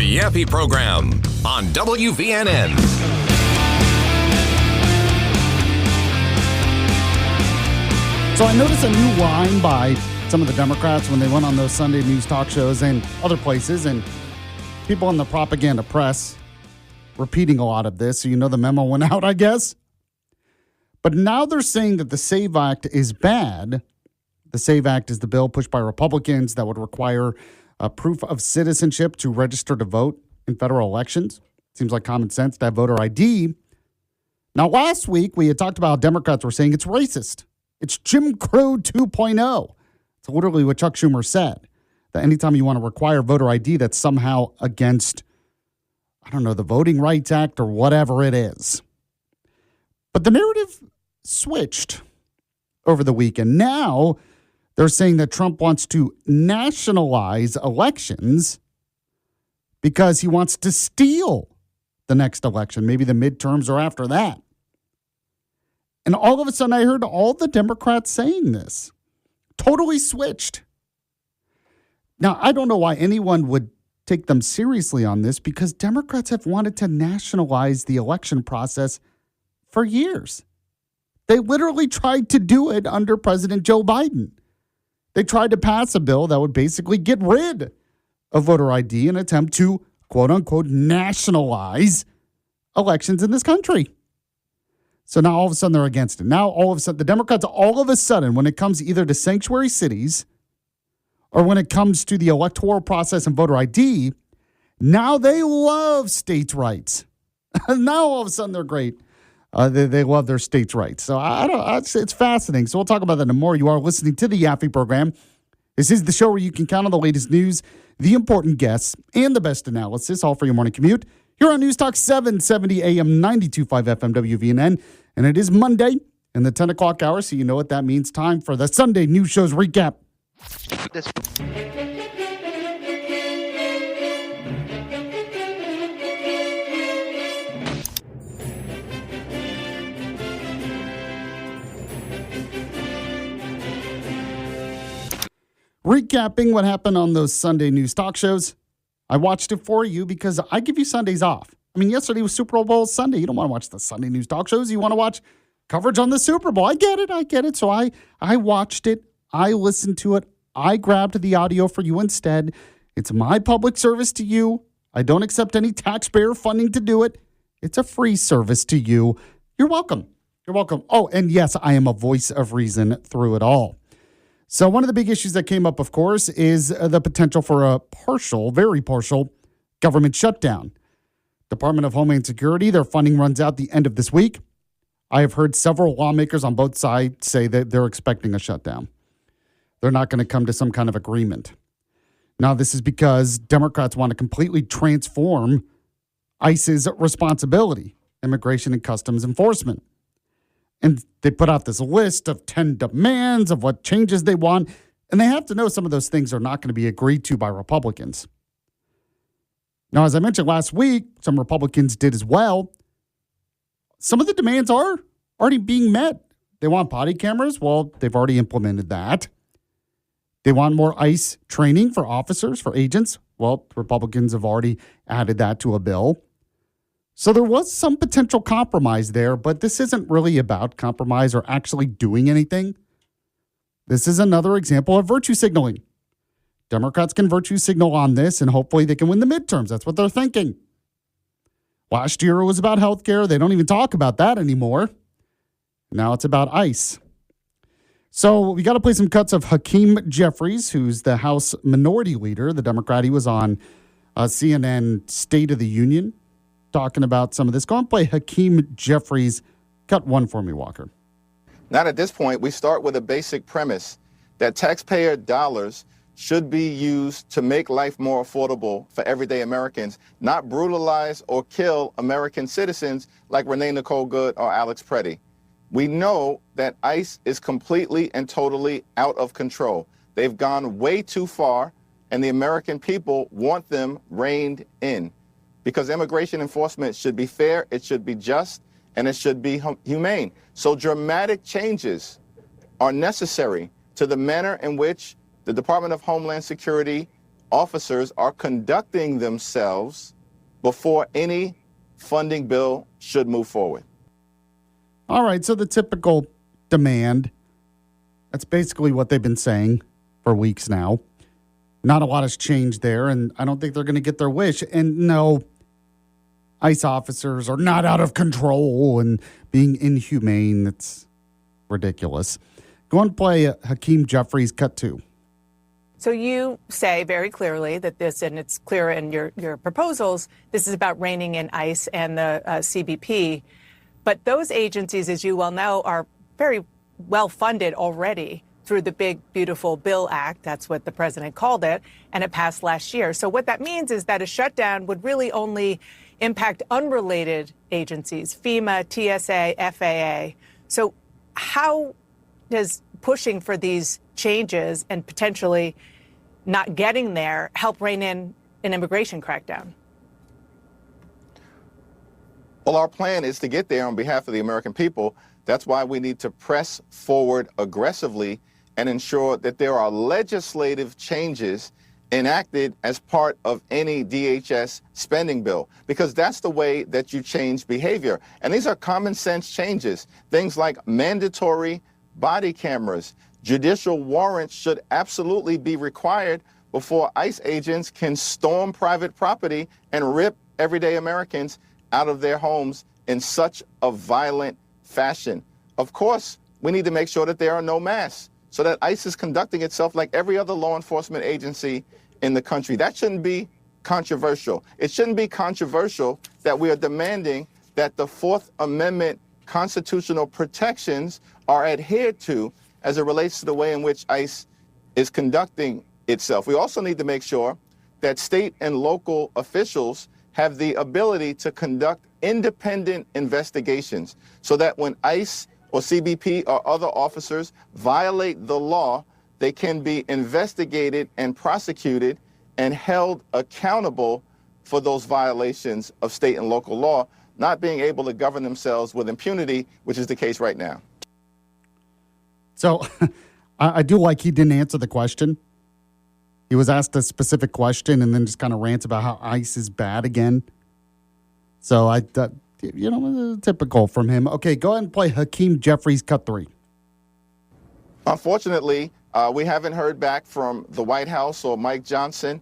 The Yaffee Program on WVNN. So I noticed a new line by some of the Democrats when they went on those Sunday news talk shows and other places, and people in the propaganda press repeating a lot of this. So you know the memo went out, I guess. But now they're saying that the SAVE Act is bad. The SAVE Act is the bill pushed by Republicans that would require a proof of citizenship to register to vote in federal elections. Seems like common sense to have voter ID. Now, last week, we had talked about how Democrats were saying it's racist. It's Jim Crow 2.0. It's literally what Chuck Schumer said, that anytime you want to require voter ID, that's somehow against, I don't know, the Voting Rights Act or whatever it is. But the narrative switched over the weekend. Now they're saying that Trump wants to nationalize elections because he wants to steal the next election, maybe the midterms or after that. And all of a sudden I heard all the Democrats saying this. Totally switched. Now, I don't know why anyone would take them seriously on this, because Democrats have wanted to nationalize the election process for years. They literally tried to do it under President Joe Biden. They tried to pass a bill that would basically get rid of voter ID in an attempt to, quote unquote, nationalize elections in this country. So now all of a sudden they're against it. Now all of a sudden, the Democrats, all of a sudden, when it comes either to sanctuary cities or when it comes to the electoral process and voter ID, now they love states' rights. Now all of a sudden they're great. They love their states' rights. So it's fascinating. So we'll talk about that and more. You are listening to the Yaffee Program. This is the show where you can count on the latest news, the important guests, and the best analysis, all for your morning commute. Here on News Talk 770 AM 92.5 FM WVNN. And it is Monday in the 10 o'clock hour, so you know what that means. Time for the Sunday News Shows recap. Recapping what happened on those Sunday news talk shows. I watched it for you because I give you Sundays off. I mean, yesterday was Super Bowl Sunday. You don't want to watch the Sunday news talk shows. You want to watch coverage on the Super Bowl. I get it. So I watched it. I listened to it. I grabbed the audio for you instead. It's my public service to you. I don't accept any taxpayer funding to do it. It's a free service to you. You're welcome. You're welcome. Oh, and yes, I am a voice of reason through it all. So one of the big issues that came up, of course, is the potential for a very partial government shutdown. Department of Homeland Security, their funding runs out the end of this week. I have heard several lawmakers on both sides say that they're expecting a shutdown. They're not going to come to some kind of agreement. Now, this is because Democrats want to completely transform ICE's responsibility, Immigration and Customs Enforcement. And they put out this list of 10 demands of what changes they want. And they have to know some of those things are not going to be agreed to by Republicans. Now, as I mentioned last week, some Republicans did as well. Some of the demands are already being met. They want body cameras. Well, they've already implemented that. They want more ICE training for officers, for agents. Well, Republicans have already added that to a bill. So there was some potential compromise there, but this isn't really about compromise or actually doing anything. This is another example of virtue signaling. Democrats can virtue signal on this, and hopefully they can win the midterms. That's what they're thinking. Last year it was about health care. They don't even talk about that anymore. Now it's about ICE. So we got to play some cuts of Hakeem Jeffries, who's the House Minority Leader, the Democrat. He was on CNN State of the Union talking about some of this. Go and play Hakeem Jeffries. Cut one for me, Walker. Not at this point. We start with a basic premise that taxpayer dollars should be used to make life more affordable for everyday Americans, not brutalize or kill American citizens like Renee Nicole Good or Alex Preddy. We know that ICE is completely and totally out of control. They've gone way too far, and the American people want them reined in. Because immigration enforcement should be fair, it should be just, and it should be humane. So dramatic changes are necessary to the manner in which the Department of Homeland Security officers are conducting themselves before any funding bill should move forward. All right, so the typical demand, that's basically what they've been saying for weeks now. Not a lot has changed there, and I don't think they're going to get their wish. And no, ICE officers are not out of control and being inhumane. That's ridiculous. Go and play Hakeem Jeffries Cut 2. So you say very clearly that this, and it's clear in your proposals, this is about reining in ICE and the CBP. But those agencies, as you well know, are very well funded already through the Big Beautiful Bill Act. That's what the president called it, and it passed last year. So what that means is that a shutdown would really only impact unrelated agencies, FEMA, TSA, FAA. So how does pushing for these changes and potentially not getting there help rein in an immigration crackdown? Well, our plan is to get there on behalf of the American people. That's why we need to press forward aggressively and ensure that there are legislative changes enacted as part of any DHS spending bill, because that's the way that you change behavior. And these are common sense changes. Things like mandatory body cameras, judicial warrants should absolutely be required before ICE agents can storm private property and rip everyday Americans out of their homes in such a violent fashion. Of course, we need to make sure that there are no masks so that ICE is conducting itself like every other law enforcement agency in the country. That shouldn't be controversial. It shouldn't be controversial that we are demanding that the Fourth Amendment constitutional protections are adhered to as it relates to the way in which ICE is conducting itself. We also need to make sure that state and local officials have the ability to conduct independent investigations so that when ICE or CBP or other officers violate the law, they can be investigated and prosecuted and held accountable for those violations of state and local law, not being able to govern themselves with impunity, which is the case right now. So I do like he didn't answer the question. He was asked a specific question and then just kind of rants about how ICE is bad again. So typical from him. Okay, go ahead and play Hakeem Jeffries Cut 3. Unfortunately, we haven't heard back from the White House or Mike Johnson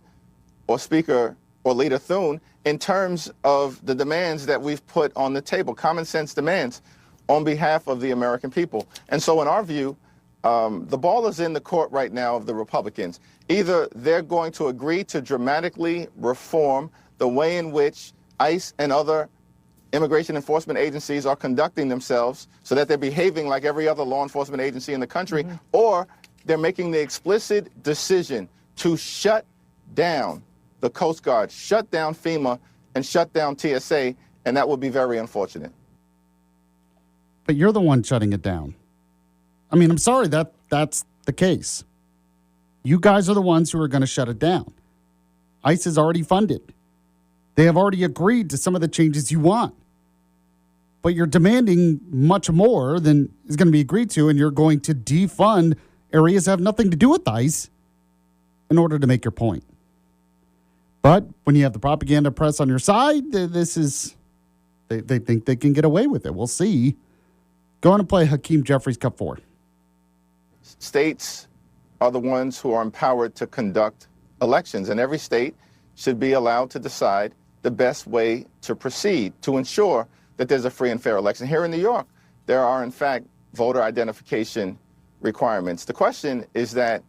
or Speaker or Leader Thune in terms of the demands that we've put on the table, common sense demands on behalf of the American people. And so in our view, the ball is in the court right now of the Republicans. Either they're going to agree to dramatically reform the way in which ICE and other immigration enforcement agencies are conducting themselves so that they're behaving like every other law enforcement agency in the country, or they're making the explicit decision to shut down the Coast Guard, shut down FEMA, and shut down TSA, and that would be very unfortunate. But you're the one shutting it down. I mean, I'm sorry that's the case. You guys are the ones who are going to shut it down. ICE is already funded. They have already agreed to some of the changes you want. But you're demanding much more than is going to be agreed to, and you're going to defund areas that have nothing to do with ICE in order to make your point. But when you have the propaganda press on your side, they think they can get away with it. We'll see. Go on and play Hakeem Jeffries Cut 4. States are the ones who are empowered to conduct elections, and every state should be allowed to decide the best way to proceed to ensure that there's a free and fair election. Here in New York, there are, in fact, voter identification requirements. The question is that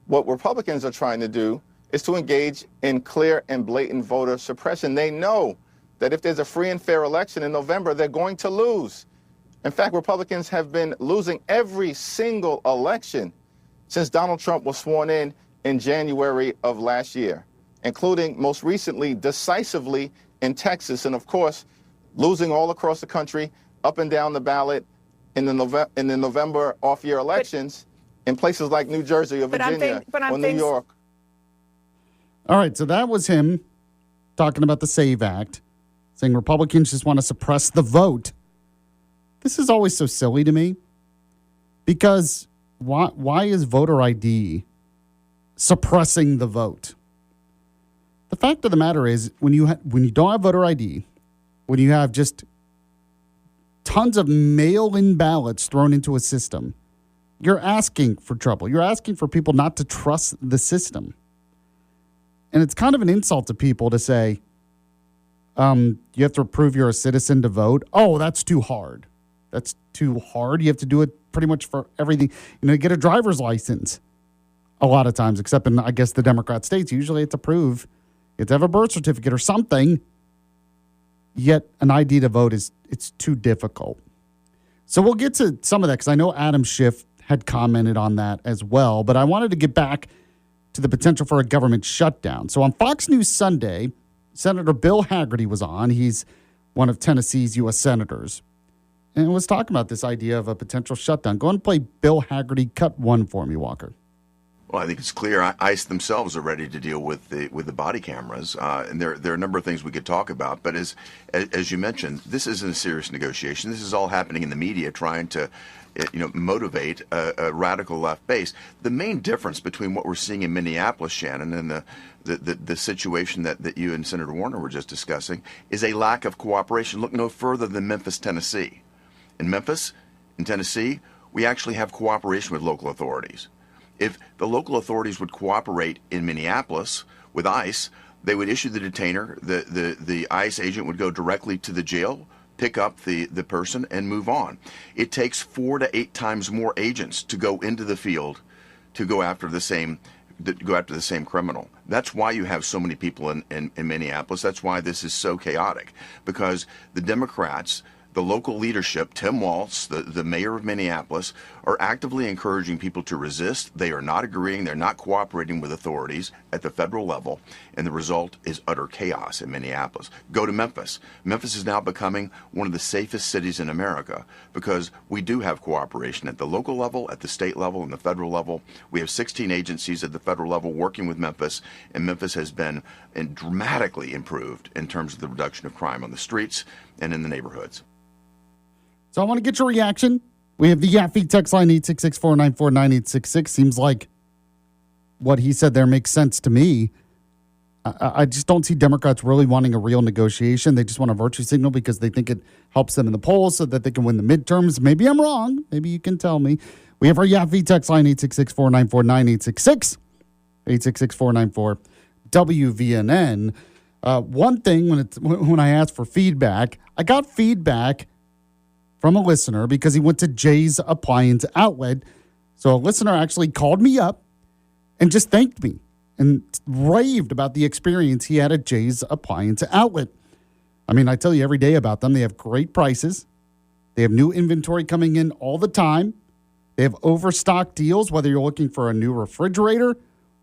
what Republicans are trying to do is to engage in clear and blatant voter suppression. They know that if there's a free and fair election in November, they're going to lose. In fact, Republicans have been losing every single election since Donald Trump was sworn in January of last year, including most recently decisively in Texas, and of course, losing all across the country, up and down the ballot in the November off-year elections in places like New Jersey or Virginia or New York. All right, so that was him talking about the SAVE Act, saying Republicans just want to suppress the vote. This is always so silly to me because why is voter ID suppressing the vote? The fact of the matter is, when you don't have voter ID, when you have just tons of mail-in ballots thrown into a system, you're asking for trouble. You're asking for people not to trust the system. And it's kind of an insult to people to say, you have to prove you're a citizen to vote. Oh, that's too hard. That's too hard. You have to do it pretty much for everything. Get a driver's license a lot of times, except in, I guess, the Democrat states. Usually it's to prove you have to have a birth certificate or something. Yet an ID to vote it's too difficult. So we'll get to some of that because I know Adam Schiff had commented on that as well. But I wanted to get back to the potential for a government shutdown. So on Fox News Sunday, Senator Bill Hagerty was on. He's one of Tennessee's U.S. senators. And was talking about this idea of a potential shutdown. Go and play Bill Hagerty cut one for me, Walker. Well, I think it's clear ICE themselves are ready to deal with the body cameras, and there are a number of things we could talk about. But as you mentioned, this isn't a serious negotiation. This is all happening in the media, trying to motivate a radical left base. The main difference between what we're seeing in Minneapolis, Shannon, and the situation that you and Senator Warner were just discussing is a lack of cooperation. Look no further than Memphis, Tennessee. In Memphis, in Tennessee, we actually have cooperation with local authorities. If the local authorities would cooperate in Minneapolis with ICE, they would issue the detainer. The ICE agent would go directly to the jail, pick up the person, and move on. It takes 4 to 8 times more agents to go into the field to go after the same criminal. That's why you have so many people in Minneapolis. That's why this is so chaotic, because the Democrats, the local leadership, Tim Walz, the mayor of Minneapolis, are actively encouraging people to resist. They are not agreeing. They're not cooperating with authorities at the federal level. And the result is utter chaos in Minneapolis. Go to Memphis. Memphis is now becoming one of the safest cities in America because we do have cooperation at the local level, at the state level, and the federal level. We have 16 agencies at the federal level working with Memphis, and Memphis has been dramatically improved in terms of the reduction of crime on the streets and in the neighborhoods. So I want to get your reaction. We have the Yaffee text line 866-494-9866. Seems like what he said there makes sense to me. I just don't see Democrats really wanting a real negotiation. They just want a virtue signal because they think it helps them in the polls so that they can win the midterms. Maybe I'm wrong. Maybe you can tell me. We have our Yaffee text line 866-494-9866. 866-494-WVNN. One thing when I asked for feedback, I got feedback from a listener because he went to Jay's Appliance Outlet. So a listener actually called me up and just thanked me and raved about the experience he had at Jay's Appliance Outlet. I mean, I tell you every day about them. They have great prices. They have new inventory coming in all the time. They have overstock deals, whether you're looking for a new refrigerator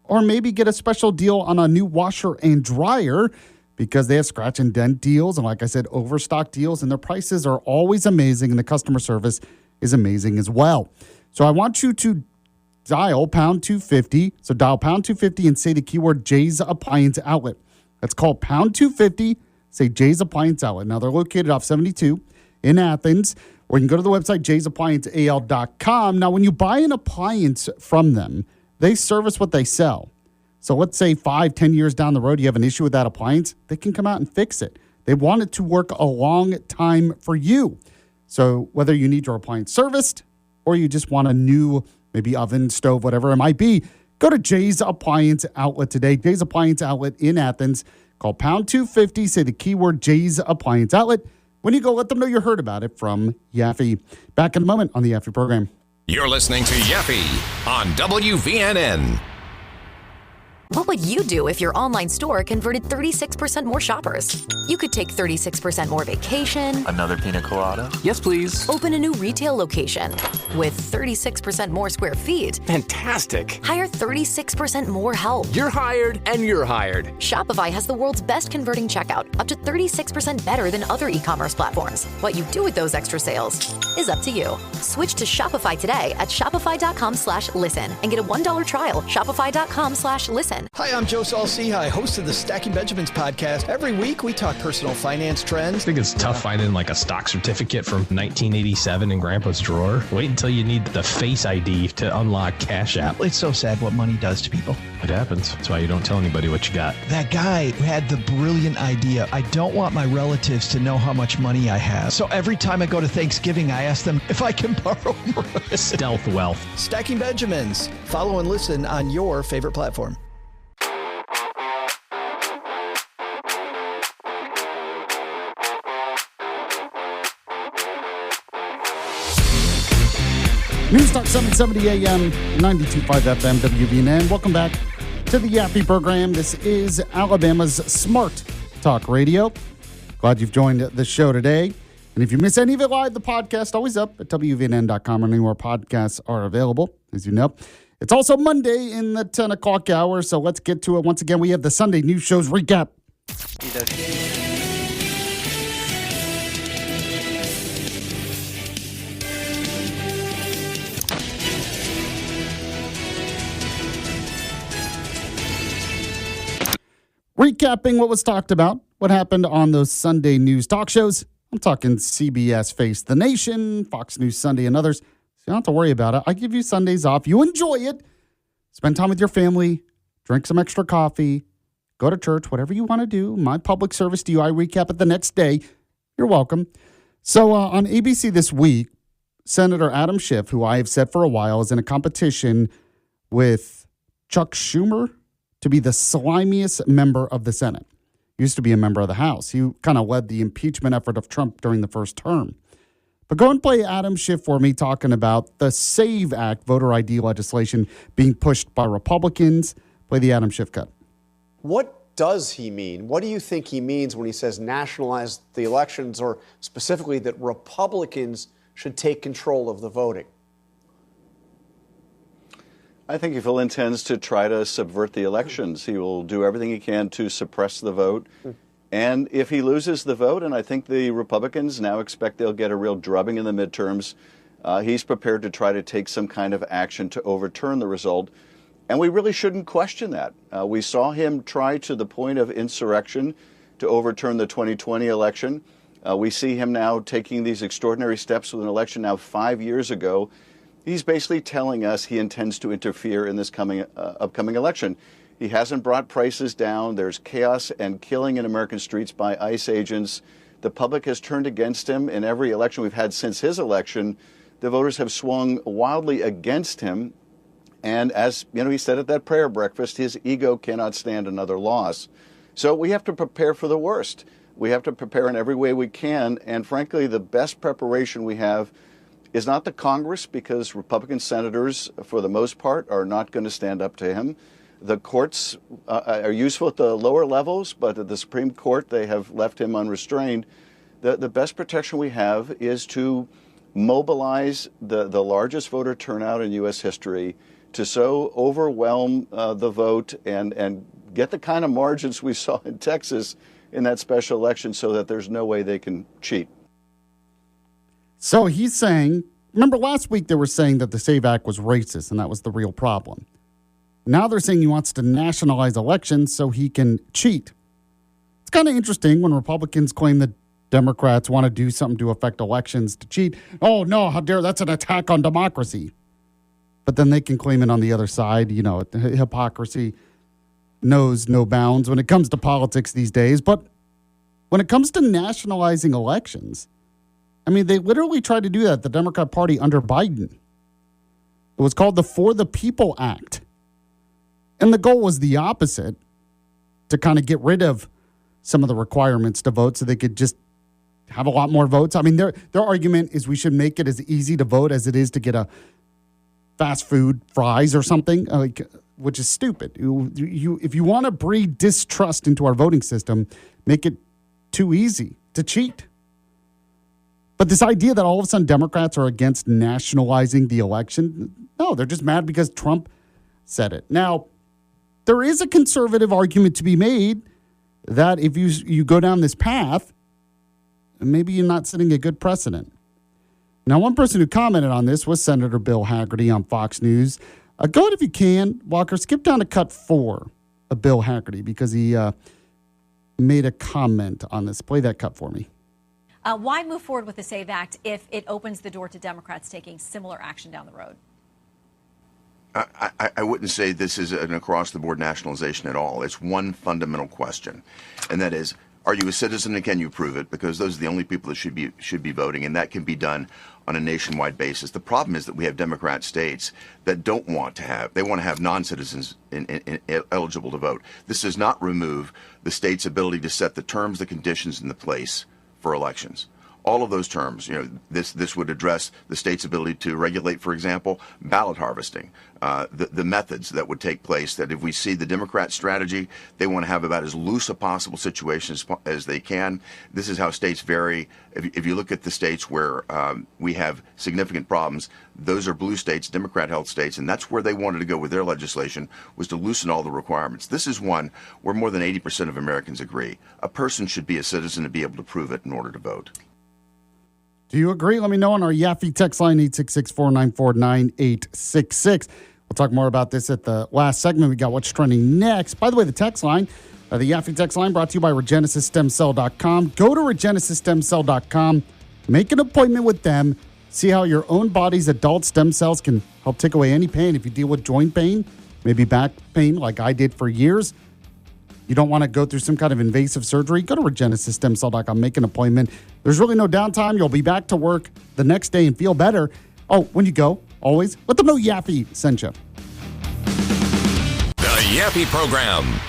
or maybe get a special deal on a new washer and dryer, because they have scratch and dent deals and, like I said, overstock deals, and their prices are always amazing, and the customer service is amazing as well. So I want you to dial pound 250. So dial pound 250 and say the keyword Jay's Appliance Outlet. That's called pound 250. Say Jay's Appliance Outlet. Now, they're located off 72 in Athens, or you can go to the website jaysapplianceal.com. Now, when you buy an appliance from them, they service what they sell. So let's say 5-10 years down the road, you have an issue with that appliance, they can come out and fix it. They want it to work a long time for you. So whether you need your appliance serviced or you just want a new, maybe oven, stove, whatever it might be, go to Jay's Appliance Outlet today. Jay's Appliance Outlet in Athens. Call pound 250, say the keyword Jay's Appliance Outlet. When you go, let them know you heard about it from Yaffee. Back in a moment on the Yaffee program. You're listening to Yaffee on WVNN. What would you do if your online store converted 36% more shoppers? You could take 36% more vacation. Another pina colada? Yes, please. Open a new retail location with 36% more square feet. Fantastic. Hire 36% more help. You're hired and you're hired. Shopify has the world's best converting checkout, up to 36% better than other e-commerce platforms. What you do with those extra sales is up to you. Switch to Shopify today at shopify.com/listen and get a $1 trial. Shopify.com/listen. Benjamin. Hi, I'm Joe Saul-Sehy, host of the Stacking Benjamins podcast. Every week, we talk personal finance trends. I think it's tough finding like a stock certificate from 1987 in Grandpa's drawer. Wait until you need the Face ID to unlock Cash App. It's so sad what money does to people. It happens. That's why you don't tell anybody what you got. That guy who had the brilliant idea, I don't want my relatives to know how much money I have. So every time I go to Thanksgiving, I ask them if I can borrow more. Stealth wealth. Stacking Benjamins. Follow and listen on your favorite platform. News Talk 770 AM, 92.5 FM, WVNN. Welcome back to the Yaffee program. This is Alabama's Smart Talk Radio. Glad you've joined the show today. And if you miss any of it live, the podcast always up at WVNN.com or anywhere podcasts are available, as you know. It's also Monday in the 10 o'clock hour, so let's get to it. Once again, we have the Sunday news shows recap. Recapping what was talked about, what happened on those Sunday news talk shows. I'm talking CBS Face the Nation, Fox News Sunday, and others. So you don't have to worry about it. I give you Sundays off. You enjoy it. Spend time with your family. Drink some extra coffee. Go to church, whatever you want to do. My public service to you. I recap it the next day. You're welcome. So on ABC this week, Senator Adam Schiff, who I have said for a while, is in a competition with Chuck Schumer to be the slimiest member of the Senate. Used to be a member of the House. He kind of led the impeachment effort of Trump during the first term. But go and play Adam Schiff for me talking about the SAVE Act voter ID legislation being pushed by Republicans. Play the Adam Schiff cut. What does he mean? What do you think he means when he says nationalize the elections, or specifically that Republicans should take control of the voting? I think if he intends to try to subvert the elections, he will do everything he can to suppress the vote. And if he loses the vote, and I think the Republicans now expect they'll get a real drubbing in the midterms, he's prepared to try to take some kind of action to overturn the result. And we really shouldn't question that. We saw him try to the point of insurrection to overturn the 2020 election. We see him now taking these extraordinary steps with an election now 5 years ago. He's basically telling us he intends to interfere in this upcoming election. He hasn't brought prices down. There's chaos and killing in American streets by ICE agents. The public has turned against him in every election we've had since his election. The voters have swung wildly against him. And as you know, he said at that prayer breakfast, his ego cannot stand another loss. So we have to prepare for the worst. We have to prepare in every way we can. And frankly, the best preparation we have is not the Congress, because Republican senators, for the most part, are not going to stand up to him. The courts are useful at the lower levels, but at the Supreme Court, they have left him unrestrained. The best protection we have is to mobilize the largest voter turnout in U.S. history, to so overwhelm the vote and get the kind of margins we saw in Texas in that special election, so that there's no way they can cheat. So he's saying, remember last week they were saying that the SAVE Act was racist, and that was the real problem. Now they're saying he wants to nationalize elections so he can cheat. It's kind of interesting when Republicans claim that Democrats want to do something to affect elections to cheat. Oh, no, how dare, that's an attack on democracy. But then they can claim it on the other side. You know, hypocrisy knows no bounds when it comes to politics these days. But when it comes to nationalizing elections, I mean, they literally tried to do that, the Democrat Party under Biden. It was called the For the People Act. And the goal was the opposite, to kind of get rid of some of the requirements to vote so they could just have a lot more votes. I mean, their argument is we should make it as easy to vote as it is to get a fast food fries or something, which is stupid. If you want to breed distrust into our voting system, make it too easy to cheat. But this idea that all of a sudden Democrats are against nationalizing the election, no, they're just mad because Trump said it. Now, there is a conservative argument to be made that if you go down this path, maybe you're not setting a good precedent. Now, one person who commented on this was Senator Bill Hagerty on Fox News. Go ahead if you can, Walker, skip down to cut 4. of Bill Haggerty because he made a comment on this. Play that cut for me. Why move forward with the SAVE Act if it opens the door to Democrats taking similar action down the road? I wouldn't say this is an across-the-board nationalization at all. It's one fundamental question, and that is, are you a citizen and can you prove it? Because those are the only people that should be voting, and that can be done on a nationwide basis. The problem is that we have Democrat states that don't want to have, they want to have non-citizens eligible to vote. This does not remove the state's ability to set the terms, the conditions, and the place for elections. All of those terms, this would address the state's ability to regulate, for example, ballot harvesting, the methods that would take place. That if we see the Democrat strategy, they want to have about as loose a possible situation as they can. This is how states vary. If you look at the states where we have significant problems, those are blue states, Democrat-held states, and that's where they wanted to go with their legislation, was to loosen all the requirements. This is one where more than 80% of Americans agree. A person should be a citizen and be able to prove it in order to vote. Do you agree? Let me know on our Yaffee text line, 866-494-9866. We'll talk more about this at the last segment. We got what's trending next. By the way, the text line, the Yaffee text line brought to you by RegenesisStemCell.com. Go to RegenesisStemCell.com, make an appointment with them, see how your own body's adult stem cells can help take away any pain. If you deal with joint pain, maybe back pain like I did for years, you don't want to go through some kind of invasive surgery, go to RegenesisStemCell.com, make an appointment. There's really no downtime. You'll be back to work the next day and feel better. Oh, when you go, always, let them know Yaffee sent you. The Yaffee Program.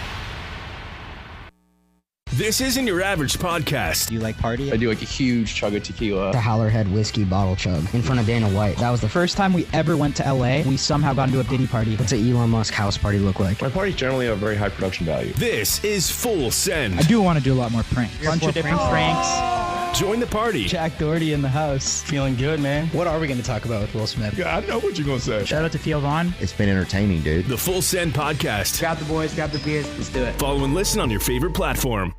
This isn't your average podcast. Do you like party? I do like a huge chug of tequila. The Howlerhead whiskey bottle chug in front of Dana White. That was the first time we ever went to LA. We somehow got into a Diddy party. What's an Elon Musk house party look like? My parties generally have very high production value. This is Full Send. I do want to do a lot more pranks. Bunch of different pranks. Join the party. Jack Doherty in the house. Feeling good, man. What are we going to talk about with Will Smith? Yeah, I know what you're going to say. Shout out to Theo Vaughn. It's been entertaining, dude. The Full Send Podcast. Grab the boys, grab the beers. Let's do it. Follow and listen on your favorite platform.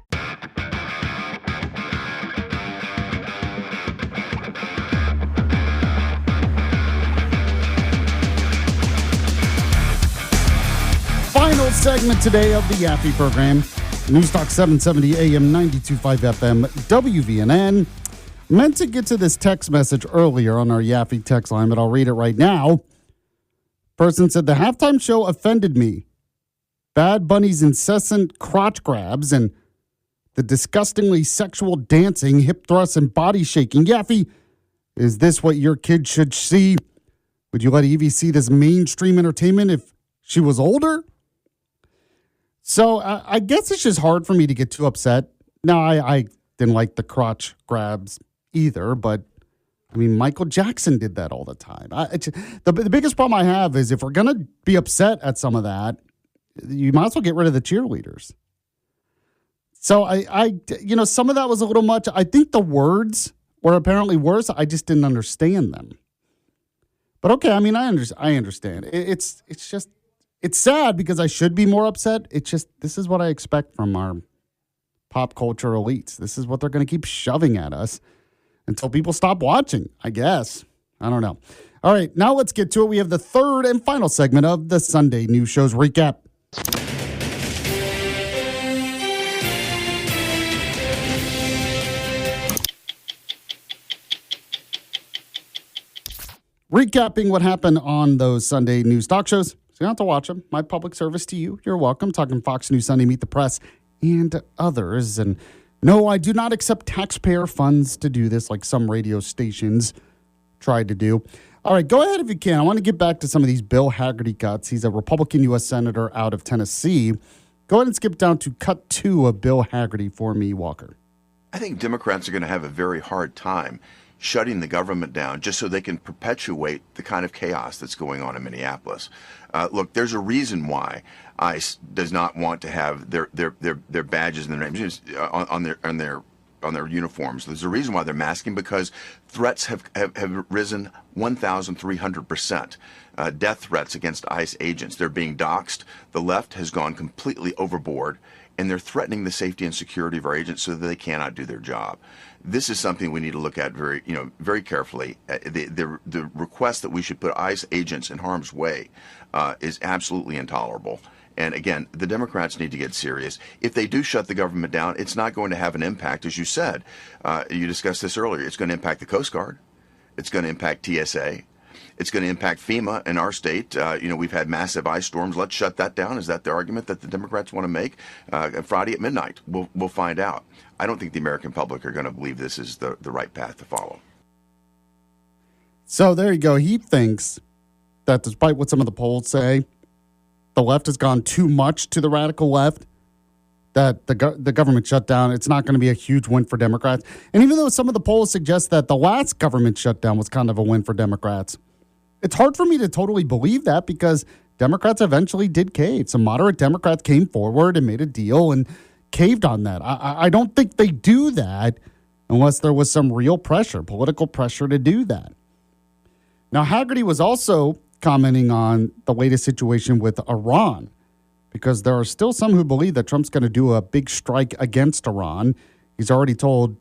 Final segment today of the Yaffee program. News Talk 770 AM 92.5 FM WVNN. Meant to get to this text message earlier on our Yaffee text line, but I'll read it right now. Person said, the halftime show offended me. Bad Bunny's incessant crotch grabs and the disgustingly sexual dancing, hip thrusts, and body shaking. Yaffee, is this what your kid should see? Would you let Evie see this mainstream entertainment if she was older? So I guess it's just hard for me to get too upset. Now, I didn't like the crotch grabs either, but I mean, Michael Jackson did that all the time. The biggest problem I have is if we're going to be upset at some of that, you might as well get rid of the cheerleaders. So some of that was a little much. I think the words were apparently worse. I just didn't understand them. But okay, I mean, I understand. It's just. It's sad because I should be more upset. It's just, this is what I expect from our pop culture elites. This is what they're going to keep shoving at us until people stop watching, I guess. I don't know. All right, now let's get to it. We have the third and final segment of the Sunday News Show's recap. Recapping what happened on those Sunday news talk shows. You don't have to watch them. My public service to you. You're welcome. Talking Fox News Sunday, Meet the Press, and others. And no, I do not accept taxpayer funds to do this like some radio stations tried to do. All right, go ahead if you can. I want to get back to some of these Bill Haggerty cuts. He's a Republican U.S. Senator out of Tennessee. Go ahead and skip down to cut 2 of Bill Haggerty for me, Walker. I think Democrats are going to have a very hard time shutting the government down just so they can perpetuate the kind of chaos that's going on in Minneapolis. Look, there's a reason why ICE does not want to have their badges and their names on their uniforms. There's a reason why they're masking, because threats have risen 1,300%. Death threats against ICE agents. They're being doxxed. The left has gone completely overboard, and they're threatening the safety and security of our agents so that they cannot do their job. This is something we need to look at very carefully. The request that we should put ICE agents in harm's way is absolutely intolerable. And again, the Democrats need to get serious. If they do shut the government down, it's not going to have an impact, as you said. You discussed this earlier. It's going to impact the Coast Guard. It's going to impact TSA. It's going to impact FEMA in our state. We've had massive ice storms. Let's shut that down. Is that the argument that the Democrats want to make? Friday at midnight, we'll find out. I don't think the American public are going to believe this is the right path to follow. So there you go. He thinks that despite what some of the polls say, the left has gone too much to the radical left, that the government shutdown, it's not going to be a huge win for Democrats. And even though some of the polls suggest that the last government shutdown was kind of a win for Democrats, it's hard for me to totally believe that because Democrats eventually did cave. Some moderate Democrats came forward and made a deal and caved on that. I don't think they do that unless there was some real pressure, political pressure to do that. Now, Haggerty was also commenting on the latest situation with Iran, because there are still some who believe that Trump's going to do a big strike against Iran. He's already told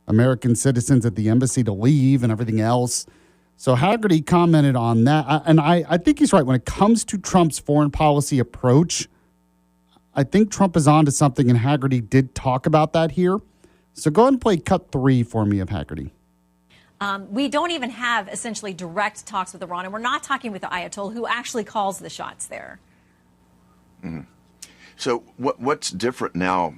American citizens at the embassy to leave and everything else. So Haggerty commented on that. And I think he's right. When it comes to Trump's foreign policy approach, I think Trump is on to something, and Haggerty did talk about that here. So go ahead and play cut 3 for me of Haggerty. We don't even have essentially direct talks with Iran, and we're not talking with the Ayatollah, who actually calls the shots there. Mm-hmm. So what's different now,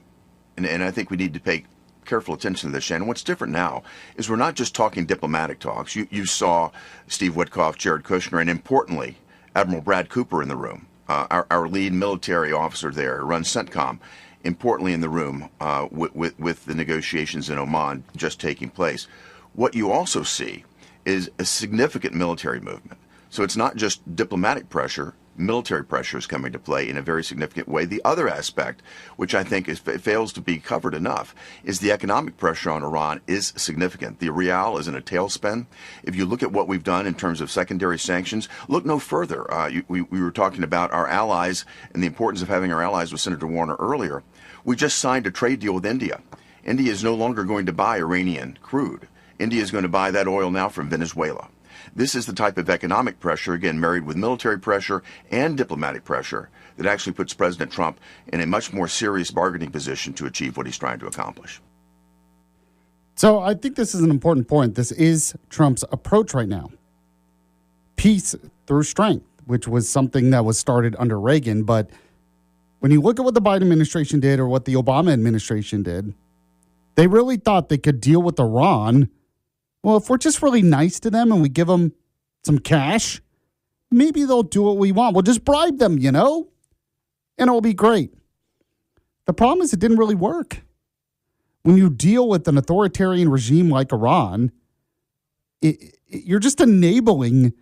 and I think we need to pay careful attention to this, Shannon, what's different now is we're not just talking diplomatic talks. You saw Steve Witkoff, Jared Kushner, and importantly, Admiral Brad Cooper in the room, our lead military officer there, who runs CENTCOM, importantly in the room with the negotiations in Oman just taking place. What you also see is a significant military movement. So it's not just diplomatic pressure, military pressure is coming to play in a very significant way. The other aspect, which I think fails to be covered enough, is the economic pressure on Iran is significant. The rial is in a tailspin. If you look at what we've done in terms of secondary sanctions, look no further. We were talking about our allies and the importance of having our allies with Senator Warner earlier. We just signed a trade deal with India. India is no longer going to buy Iranian crude. India is going to buy that oil now from Venezuela. This is the type of economic pressure, again, married with military pressure and diplomatic pressure, that actually puts President Trump in a much more serious bargaining position to achieve what he's trying to accomplish. So I think this is an important point. This is Trump's approach right now. Peace through strength, which was something that was started under Reagan. But when you look at what the Biden administration did or what the Obama administration did, they really thought they could deal with Iran. Well, if we're just really nice to them and we give them some cash, maybe they'll do what we want. We'll just bribe them, and it'll be great. The problem is it didn't really work. When you deal with an authoritarian regime like Iran, you're just enabling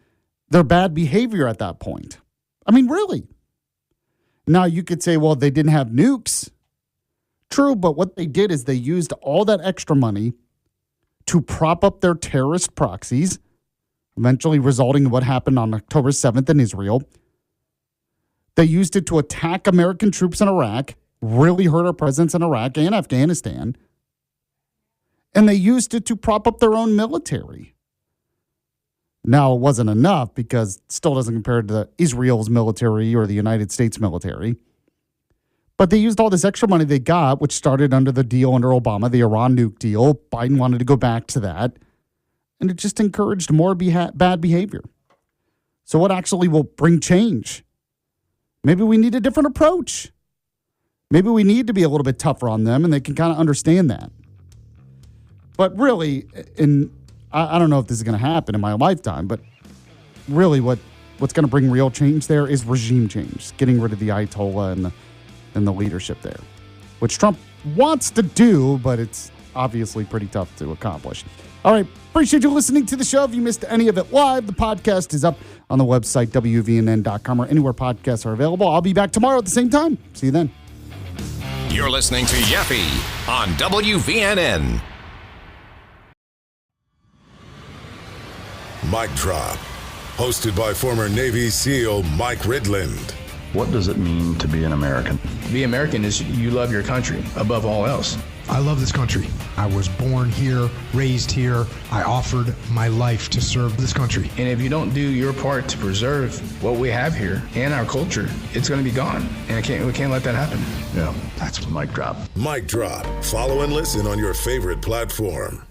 their bad behavior at that point. I mean, really. Now, you could say, well, they didn't have nukes. True, but what they did is they used all that extra money to prop up their terrorist proxies, eventually resulting in what happened on October 7th in Israel. They used it to attack American troops in Iraq, really hurt our presence in Iraq and Afghanistan. And they used it to prop up their own military. Now, it wasn't enough because it still doesn't compare to Israel's military or the United States military. But they used all this extra money they got, which started under the deal under Obama, the Iran nuke deal. Biden wanted to go back to that. And it just encouraged more bad behavior. So what actually will bring change? Maybe we need a different approach. Maybe we need to be a little bit tougher on them, and they can kind of understand that. But really, I don't know if this is going to happen in my lifetime, but really what's going to bring real change there is regime change, getting rid of the Ayatollah and the leadership there, which Trump wants to do, but it's obviously pretty tough to accomplish. All right, appreciate you listening to the show. If you missed any of it live, the podcast is up on the website, WVNN.com, or anywhere podcasts are available. I'll be back tomorrow at the same time. See you then. You're listening to Yaffee on WVNN. Mic Drop, hosted by former Navy SEAL Mike Ridland. What does it mean to be an American? Be American is you love your country above all else. I love this country. I was born here, raised here. I offered my life to serve this country. And if you don't do your part to preserve what we have here and our culture, it's going to be gone. And we can't let that happen. Yeah, that's a mic drop. Mic drop. Follow and listen on your favorite platform.